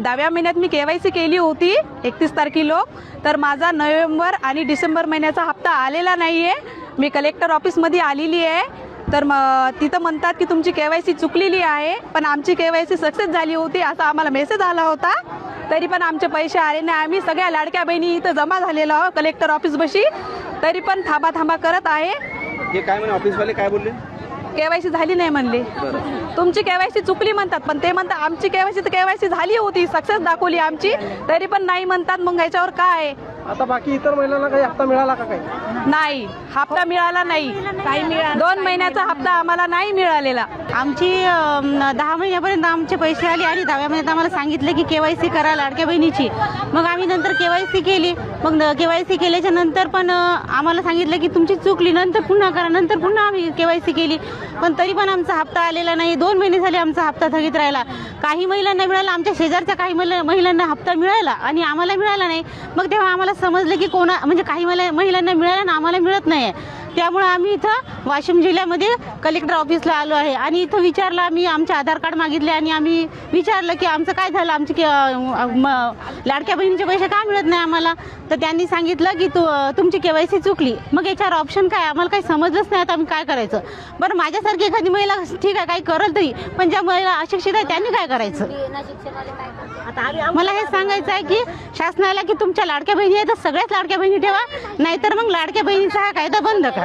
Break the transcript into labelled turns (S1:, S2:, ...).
S1: 10व्या महिन्यात मी केवायसी केली होती 31 तारखेला, तर माझा नोव्हेंबर आणि डिसेंबर महिन्याचा हप्ता आलेला नाही आहे। मी कलेक्टर ऑफिसमध्ये आलेली आहे, तर तिथं म्हणतात की तुमची केवायसी चुकलेली आहे, पण आमची केवायसी सक्सेस झाली होती असा आम्हाला मेसेज आला होता। तरी पण आमचे पैसे आले नाही। आम्ही सगळ्या लाडक्या बहिणी इथं जमा झालेलो आहोत कलेक्टर ऑफिसपाशी, तरी पण थांबा करत आहे।
S2: हे काय म्हणे ऑफिसवाले काय बोलले?
S1: केवायसी झाली नाही म्हणले, तुमची केवायसी चुकली म्हणतात, पण ते म्हणतात आमची केवायसी झाली होती, सक्सेस दाखवली आमची, तरी पण नाही म्हणतात। मग याच्यावर काय?
S2: आता बाकी इतर महिलांना काही हप्ता मिळाला का? काही
S1: नाही, हप्ता मिळाला नाही, काही मिळाला 2 महिन्याचा हप्ता आम्हाला नाही मिळालेला।
S3: आमची 10 महिन्यापर्यंत आमचे पैसे आले आणि 10व्या महिन्यात आम्हाला सांगितलं की केवायसी करा लाडक्या बहिणीची। मग आम्ही नंतर केवायसी केली। मग केवायसी केल्याच्या नंतर पण आम्हाला सांगितलं की तुमची चुकली, नंतर पुन्हा करा। नंतर पुन्हा आम्ही केवायसी केली, पण तरी पण आमचा हप्ता आलेला नाही। 2 महिने झाले आमचा हप्ता थकीत राहिला। काही महिलांना मिळाला, आमच्या शेजारच्या काही महिलांना हप्ता मिळाला आणि आम्हाला मिळाला नाही। मग तेव्हा आम्हाला समजलं की म्हणजे काही महिलांना मिळाला ना आम्हाला मिळत नाही। त्यामुळे आम्ही इथं वाशिम जिल्ह्यामध्ये कलेक्टर ऑफिसला आलो आहे आणि इथं विचारलं, आम्ही आमचे आधार कार्ड मागितले आणि आम्ही विचारलं की आमचं काय झालं, आमची लाडक्या बहिणीचे पैसे का मिळत नाही आम्हाला। तर त्यांनी सांगितलं की तुमची केवायसी चुकली। मग याच्यावर ऑप्शन काय, आम्हाला काही समजलंच नाही आता आम्ही काय करायचं। बरं, माझ्यासारखी एखादी महिला ठीक आहे काही करल तरी, पण ज्या महिला अशिक्षित आहे त्यांनी काय करायचं? मला हे सांगायचं आहे की शासनाला की तुमच्या लाडक्या बहिणी आहेत तर सगळ्याच लाडक्या बहिणी ठेवा, नाहीतर मग लाडक्या बहिणीचा हा कायदा बंद करा।